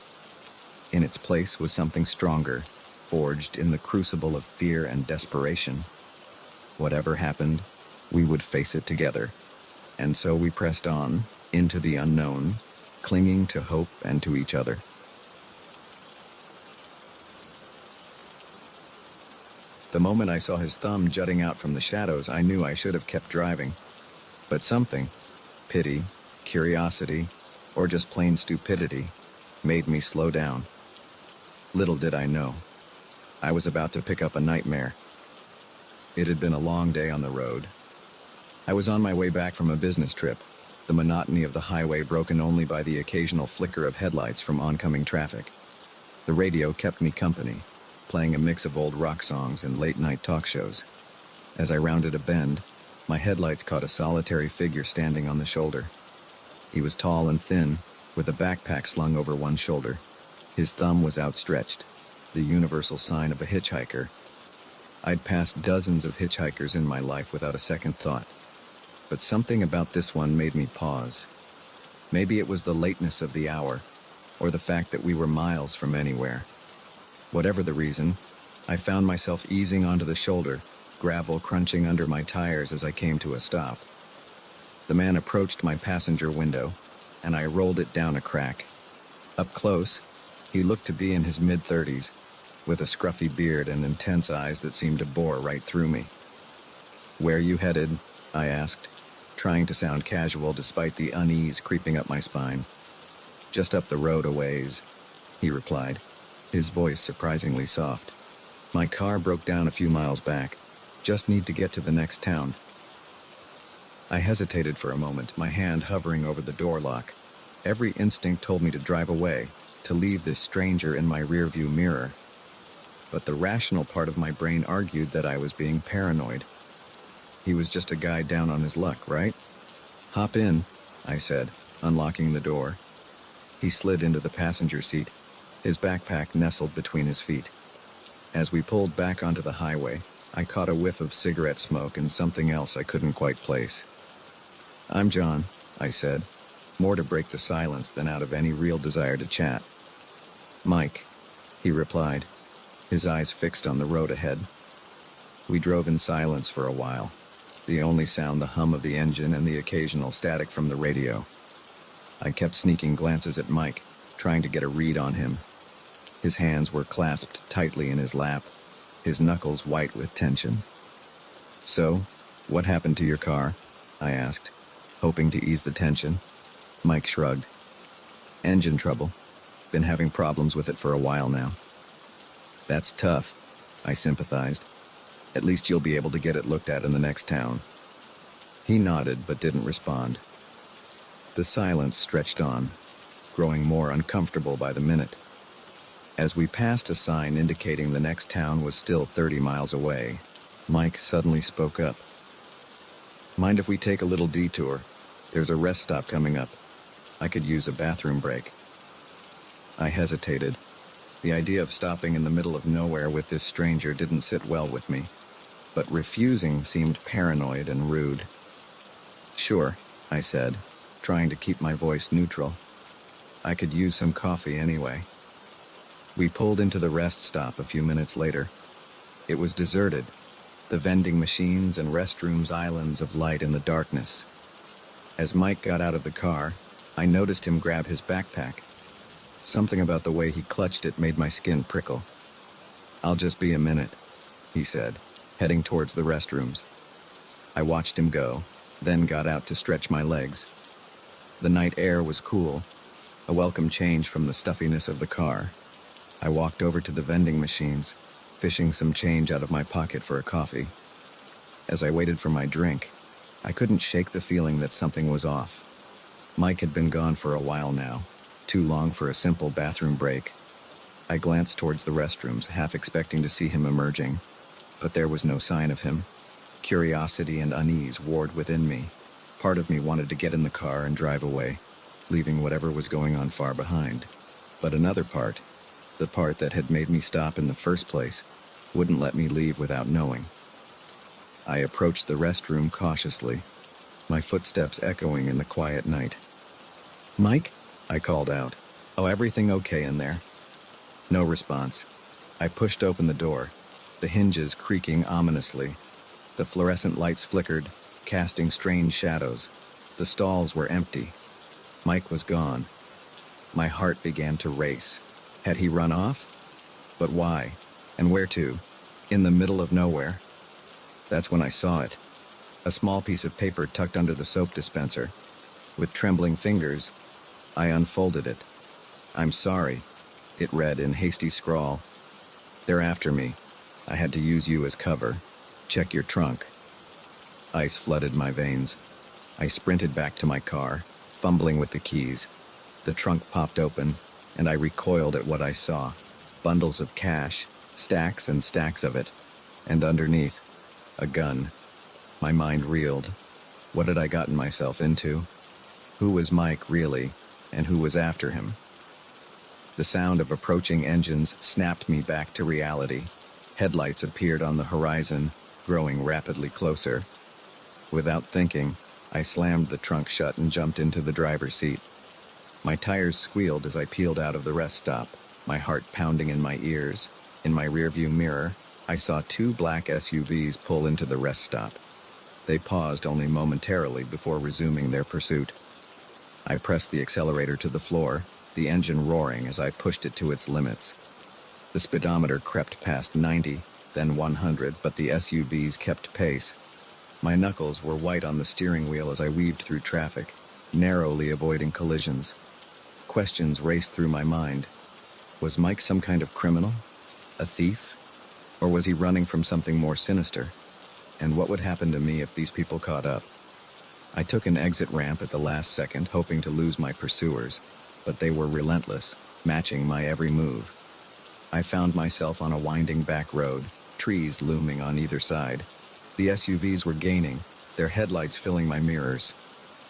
In its place was something stronger, forged in the crucible of fear and desperation. Whatever happened, we would face it together. And so we pressed on, into the unknown, clinging to hope and to each other. The moment I saw his thumb jutting out from the shadows, I knew I should have kept driving. But something, pity, curiosity, or just plain stupidity, made me slow down. Little did I know, I was about to pick up a nightmare. It had been a long day on the road. I was on my way back from a business trip, the monotony of the highway broken only by the occasional flicker of headlights from oncoming traffic. The radio kept me company, playing a mix of old rock songs and late-night talk shows. As I rounded a bend, my headlights caught a solitary figure standing on the shoulder. He was tall and thin, with a backpack slung over one shoulder. His thumb was outstretched, the universal sign of a hitchhiker. I'd passed dozens of hitchhikers in my life without a second thought, but something about this one made me pause. Maybe it was the lateness of the hour, or the fact that we were miles from anywhere. Whatever the reason, I found myself easing onto the shoulder, gravel crunching under my tires as I came to a stop. The man approached my passenger window, and I rolled it down a crack. Up close, he looked to be in his mid-30s, with a scruffy beard and intense eyes that seemed to bore right through me. "Where you headed?" I asked, trying to sound casual despite the unease creeping up my spine. "Just up the road a ways," he replied, his voice surprisingly soft. "My car broke down a few miles back. Just need to get to the next town." I hesitated for a moment, my hand hovering over the door lock. Every instinct told me to drive away, to leave this stranger in my rearview mirror. But the rational part of my brain argued that I was being paranoid. He was just a guy down on his luck, right? "Hop in," I said, unlocking the door. He slid into the passenger seat, his backpack nestled between his feet. As we pulled back onto the highway, I caught a whiff of cigarette smoke and something else I couldn't quite place. "I'm John," I said, more to break the silence than out of any real desire to chat. "Mike," he replied, his eyes fixed on the road ahead. We drove in silence for a while, the only sound the hum of the engine and the occasional static from the radio. I kept sneaking glances at Mike, trying to get a read on him. His hands were clasped tightly in his lap, his knuckles white with tension. "So, what happened to your car?" I asked, hoping to ease the tension. Mike shrugged. "Engine trouble. Been having problems with it for a while now." "That's tough," I sympathized. "At least you'll be able to get it looked at in the next town." He nodded but didn't respond. The silence stretched on, growing more uncomfortable by the minute. As we passed a sign indicating the next town was still 30 miles away, Mike suddenly spoke up. "Mind if we take a little detour? There's a rest stop coming up. I could use a bathroom break." I hesitated. The idea of stopping in the middle of nowhere with this stranger didn't sit well with me, but refusing seemed paranoid and rude. "Sure," I said, trying to keep my voice neutral. I could use some coffee anyway. We pulled into the rest stop a few minutes later. It was deserted, the vending machines and restrooms islands of light in the darkness. As Mike got out of the car, I noticed him grab his backpack. Something about the way he clutched it made my skin prickle. "I'll just be a minute," he said, heading towards the restrooms. I watched him go, then got out to stretch my legs. The night air was cool, a welcome change from the stuffiness of the car. I walked over to the vending machines, fishing some change out of my pocket for a coffee. As I waited for my drink, I couldn't shake the feeling that something was off. Mike had been gone for a while now, too long for a simple bathroom break. I glanced towards the restrooms, half expecting to see him emerging, but there was no sign of him. Curiosity and unease warred within me. Part of me wanted to get in the car and drive away, leaving whatever was going on far behind. But another part, the part that had made me stop in the first place, wouldn't let me leave without knowing. I approached the restroom cautiously, my footsteps echoing in the quiet night. "Mike?" I called out. "Oh, everything okay in there?" No response. I pushed open the door, the hinges creaking ominously. The fluorescent lights flickered, casting strange shadows. The stalls were empty. Mike was gone. My heart began to race. Had he run off? But why? And where to? In the middle of nowhere. That's when I saw it. A small piece of paper tucked under the soap dispenser. With trembling fingers, I unfolded it. "I'm sorry," it read in hasty scrawl. "They're after me. I had to use you as cover. Check your trunk." Ice flooded my veins. I sprinted back to my car, fumbling with the keys. The trunk popped open, and I recoiled at what I saw. Bundles of cash, stacks and stacks of it. And underneath, a gun. My mind reeled. What had I gotten myself into? Who was Mike, really, and who was after him? The sound of approaching engines snapped me back to reality. Headlights appeared on the horizon, growing rapidly closer. Without thinking, I slammed the trunk shut and jumped into the driver's seat. My tires squealed as I peeled out of the rest stop, my heart pounding in my ears. In my rearview mirror, I saw two black SUVs pull into the rest stop. They paused only momentarily before resuming their pursuit. I pressed the accelerator to the floor, the engine roaring as I pushed it to its limits. The speedometer crept past 90, then 100, but the SUVs kept pace. My knuckles were white on the steering wheel as I weaved through traffic, narrowly avoiding collisions. Questions raced through my mind. Was Mike some kind of criminal? A thief? Or was he running from something more sinister? And what would happen to me if these people caught up? I took an exit ramp at the last second, hoping to lose my pursuers, but they were relentless, matching my every move. I found myself on a winding back road, trees looming on either side. The SUVs were gaining, their headlights filling my mirrors.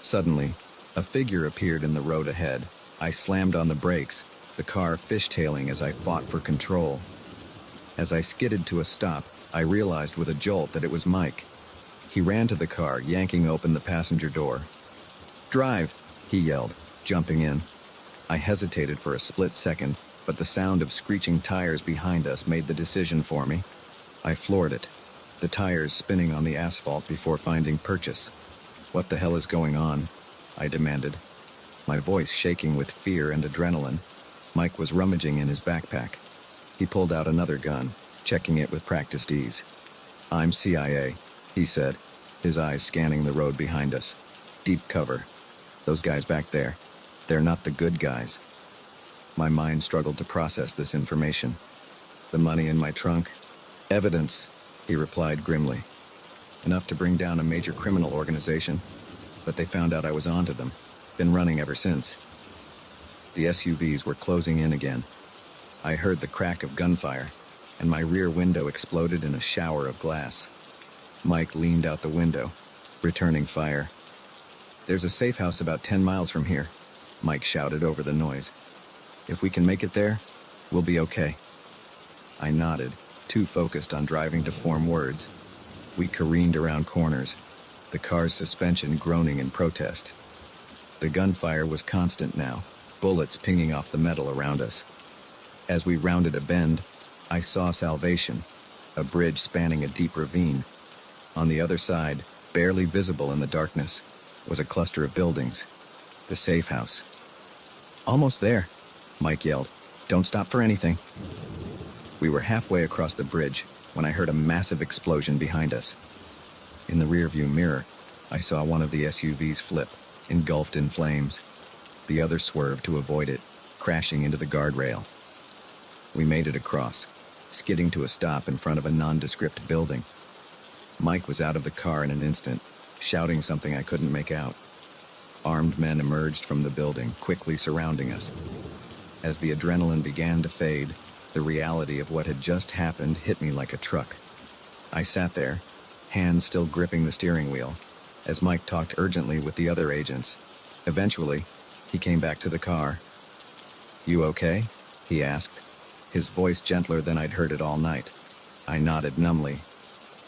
Suddenly, a figure appeared in the road ahead. I slammed on the brakes, the car fishtailing as I fought for control. As I skidded to a stop, I realized with a jolt that it was Mike. He ran to the car, yanking open the passenger door. "Drive," he yelled, jumping in. I hesitated for a split second, but the sound of screeching tires behind us made the decision for me. I floored it, the tires spinning on the asphalt before finding purchase. "What the hell is going on?" I demanded, my voice shaking with fear and adrenaline. Mike was rummaging in his backpack. He pulled out another gun, checking it with practiced ease. "I'm CIA," he said, his eyes scanning the road behind us. "Deep cover. Those guys back there, they're not the good guys." My mind struggled to process this information. "The money in my trunk?" "Evidence," he replied grimly. "Enough to bring down a major criminal organization, but they found out I was onto them. Been running ever since." The SUVs were closing in again. I heard the crack of gunfire, and my rear window exploded in a shower of glass. Mike leaned out the window, returning fire. "There's a safe house about 10 miles from here," Mike shouted over the noise. "If we can make it there, we'll be okay." I nodded, too focused on driving to form words. We careened around corners, the car's suspension groaning in protest. The gunfire was constant now, bullets pinging off the metal around us. As we rounded a bend, I saw Salvation, a bridge spanning a deep ravine. On the other side, barely visible in the darkness, was a cluster of buildings. The safe house. "Almost there," Mike yelled. "Don't stop for anything." We were halfway across the bridge when I heard a massive explosion behind us. In the rearview mirror, I saw one of the SUVs flip, engulfed in flames. The other swerved to avoid it, crashing into the guardrail. We made it across, skidding to a stop in front of a nondescript building. Mike was out of the car in an instant, shouting something I couldn't make out. Armed men emerged from the building, quickly surrounding us. As the adrenaline began to fade, the reality of what had just happened hit me like a truck. I sat there, hands still gripping the steering wheel, as Mike talked urgently with the other agents. Eventually, he came back to the car. "You okay?" he asked, his voice gentler than I'd heard it all night. I nodded numbly.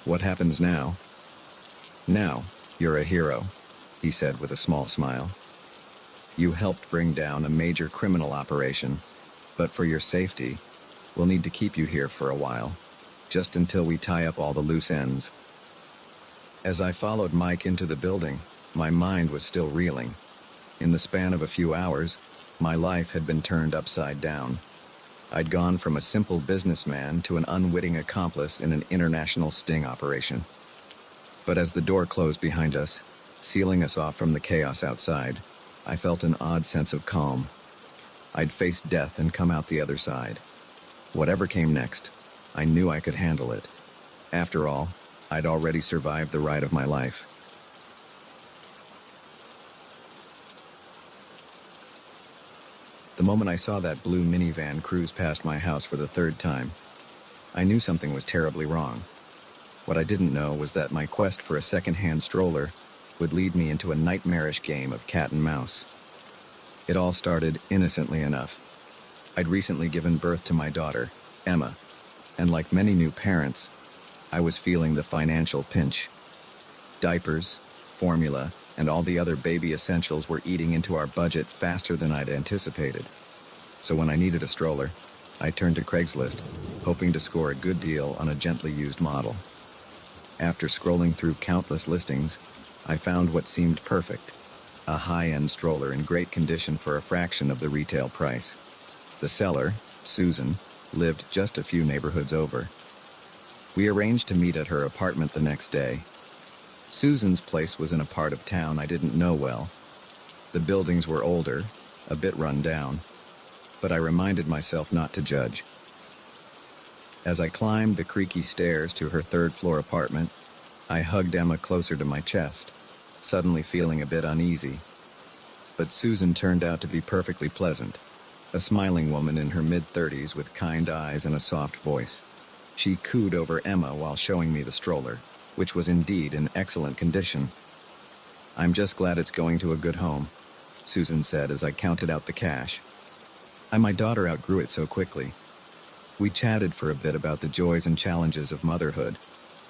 "What happens now?" "Now, you're a hero," he said with a small smile. "You helped bring down a major criminal operation, but for your safety, we'll need to keep you here for a while, just until we tie up all the loose ends." As I followed Mike into the building, my mind was still reeling. In the span of a few hours, my life had been turned upside down. I'd gone from a simple businessman to an unwitting accomplice in an international sting operation. But as the door closed behind us, sealing us off from the chaos outside, I felt an odd sense of calm. I'd faced death and come out the other side. Whatever came next, I knew I could handle it. After all, I'd already survived the ride of my life. The moment I saw that blue minivan cruise past my house for the third time, I knew something was terribly wrong. What I didn't know was that my quest for a second-hand stroller would lead me into a nightmarish game of cat and mouse. It all started innocently enough. I'd recently given birth to my daughter, Emma, and like many new parents, I was feeling the financial pinch. Diapers, formula, and all the other baby essentials were eating into our budget faster than I'd anticipated. So when I needed a stroller, I turned to Craigslist, hoping to score a good deal on a gently used model. After scrolling through countless listings, I found what seemed perfect, a high-end stroller in great condition for a fraction of the retail price. The seller, Susan, lived just a few neighborhoods over. We arranged to meet at her apartment the next day. Susan's place was in a part of town I didn't know well. The buildings were older, a bit run down, but I reminded myself not to judge. As I climbed the creaky stairs to her third-floor apartment, I hugged Emma closer to my chest, suddenly feeling a bit uneasy. But Susan turned out to be perfectly pleasant, a smiling woman in her mid-30s with kind eyes and a soft voice. She cooed over Emma while showing me the stroller, which was indeed in excellent condition. "I'm just glad it's going to a good home," Susan said as I counted out the cash. My daughter outgrew it so quickly. We chatted for a bit about the joys and challenges of motherhood.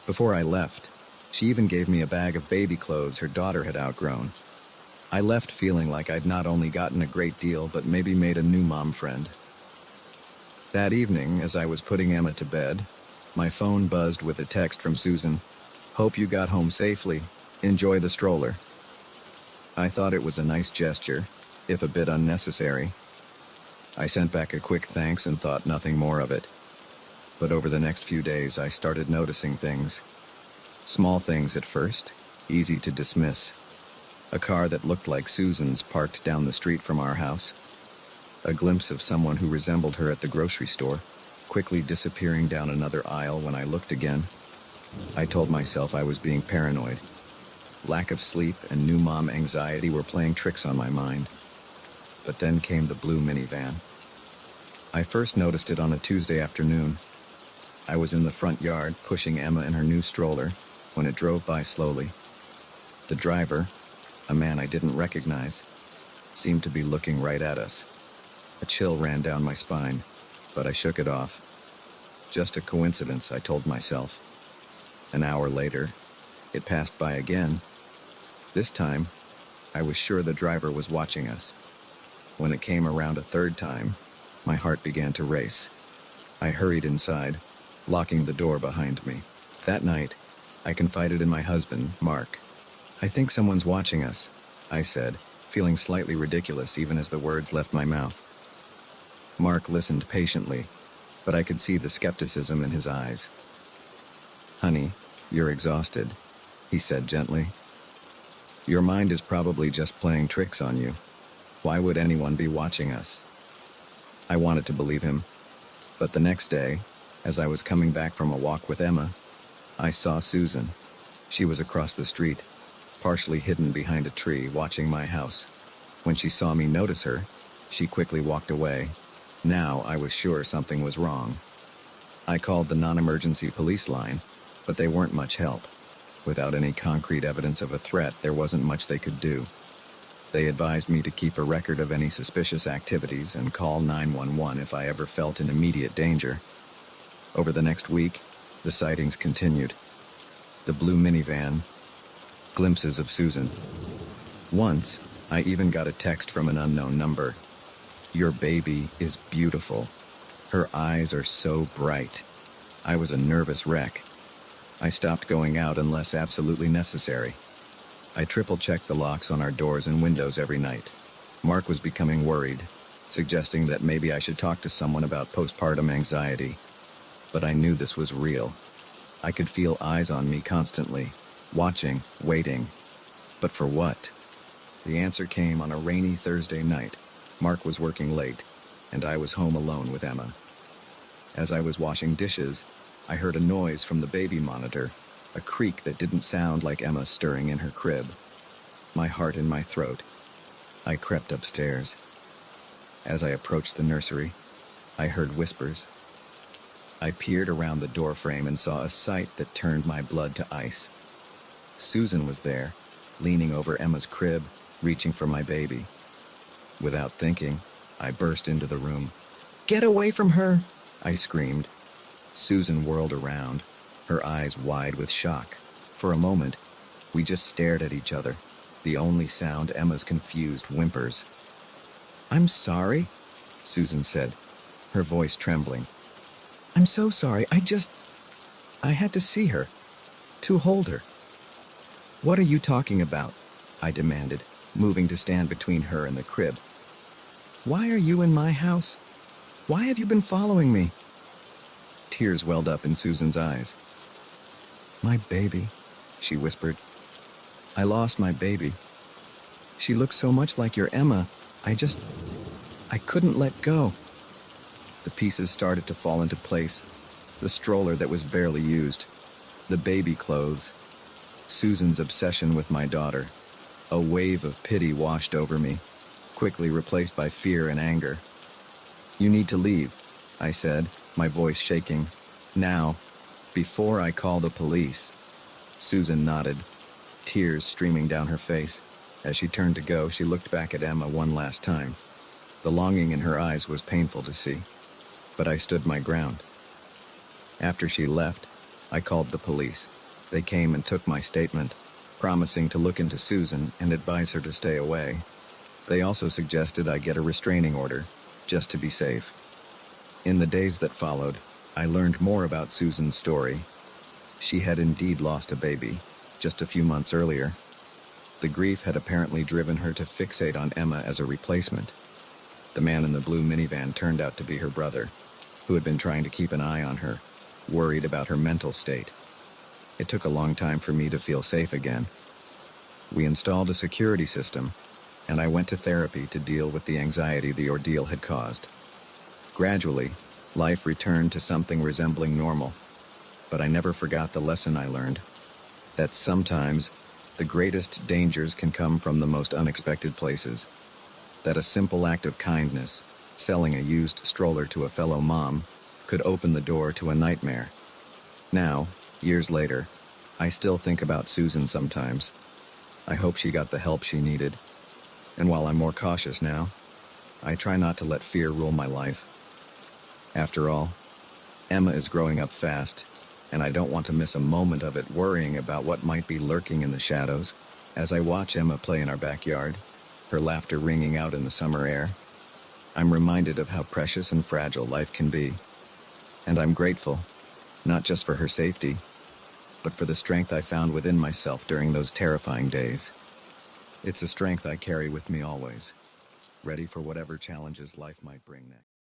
Before I left, she even gave me a bag of baby clothes her daughter had outgrown. I left feeling like I'd not only gotten a great deal, but maybe made a new mom friend. That evening, as I was putting Emma to bed, my phone buzzed with a text from Susan. "Hope you got home safely. Enjoy the stroller." I thought it was a nice gesture, if a bit unnecessary. I sent back a quick thanks and thought nothing more of it. But over the next few days, I started noticing things. Small things at first, easy to dismiss. A car that looked like Susan's parked down the street from our house. A glimpse of someone who resembled her at the grocery store, quickly disappearing down another aisle when I looked again. I told myself I was being paranoid. Lack of sleep and new mom anxiety were playing tricks on my mind. But then came the blue minivan. I first noticed it on a Tuesday afternoon. I was in the front yard pushing Emma in her new stroller when it drove by slowly. The driver, a man I didn't recognize, seemed to be looking right at us. A chill ran down my spine, but I shook it off. Just a coincidence, I told myself. An hour later, it passed by again. This time, I was sure the driver was watching us. When it came around a third time, my heart began to race. I hurried inside, locking the door behind me. That night, I confided in my husband, Mark. "I think someone's watching us. I said, feeling slightly ridiculous even as the words left my mouth. Mark listened patiently, but I could see the skepticism in his eyes. "Honey, you're exhausted," he said gently. "Your mind is probably just playing tricks on you. Why would anyone be watching us?" I wanted to believe him, but the next day, as I was coming back from a walk with Emma, I saw Susan. She was across the street, partially hidden behind a tree, watching my house. When she saw me notice her, she quickly walked away. Now I was sure something was wrong. I called the non-emergency police line, but they weren't much help. Without any concrete evidence of a threat, there wasn't much they could do. They advised me to keep a record of any suspicious activities and call 911 if I ever felt in immediate danger. Over the next week, the sightings continued. The blue minivan, glimpses of Susan. Once, I even got a text from an unknown number. "Your baby is beautiful. Her eyes are so bright." I was a nervous wreck. I stopped going out unless absolutely necessary. I triple-checked the locks on our doors and windows every night. Mark was becoming worried, suggesting that maybe I should talk to someone about postpartum anxiety. But I knew this was real. I could feel eyes on me constantly, watching, waiting. But for what? The answer came on a rainy Thursday night. Mark was working late, and I was home alone with Emma. As I was washing dishes, I heard a noise from the baby monitor, a creak that didn't sound like Emma stirring in her crib. My heart in my throat. I crept upstairs. As I approached the nursery, I heard whispers. I peered around the doorframe and saw a sight that turned my blood to ice. Susan was there, leaning over Emma's crib, reaching for my baby. Without thinking, I burst into the room. "Get away from her!" I screamed. Susan whirled around, her eyes wide with shock. For a moment, we just stared at each other, the only sound Emma's confused whimpers. "I'm sorry," Susan said, her voice trembling. "I'm so sorry. I had to see her, to hold her." "What are you talking about?" I demanded, moving to stand between her and the crib. "Why are you in my house? Why have you been following me?" Tears welled up in Susan's eyes. "My baby," she whispered. "I lost my baby. She looks so much like your Emma. I couldn't let go." The pieces started to fall into place. The stroller that was barely used, the baby clothes, Susan's obsession with my daughter. A wave of pity washed over me, quickly replaced by fear and anger. "You need to leave," I said, my voice shaking. "Now, before I call the police." Susan nodded, tears streaming down her face. As she turned to go, she looked back at Emma one last time. The longing in her eyes was painful to see, but I stood my ground. After she left, I called the police. They came and took my statement, promising to look into Susan and advise her to stay away. They also suggested I get a restraining order, just to be safe. In the days that followed, I learned more about Susan's story. She had indeed lost a baby, just a few months earlier. The grief had apparently driven her to fixate on Emma as a replacement. The man in the blue minivan turned out to be her brother, who had been trying to keep an eye on her, worried about her mental state. It took a long time for me to feel safe again. We installed a security system, and I went to therapy to deal with the anxiety the ordeal had caused. Gradually, life returned to something resembling normal, but I never forgot the lesson I learned, that sometimes the greatest dangers can come from the most unexpected places, that a simple act of kindness, selling a used stroller to a fellow mom, could open the door to a nightmare. Now, years later, I still think about Susan sometimes. I hope she got the help she needed. And while I'm more cautious now, I try not to let fear rule my life. After all, Emma is growing up fast, and I don't want to miss a moment of it worrying about what might be lurking in the shadows. As I watch Emma play in our backyard, her laughter ringing out in the summer air, I'm reminded of how precious and fragile life can be. And I'm grateful, not just for her safety, but for the strength I found within myself during those terrifying days. It's a strength I carry with me always, ready for whatever challenges life might bring next.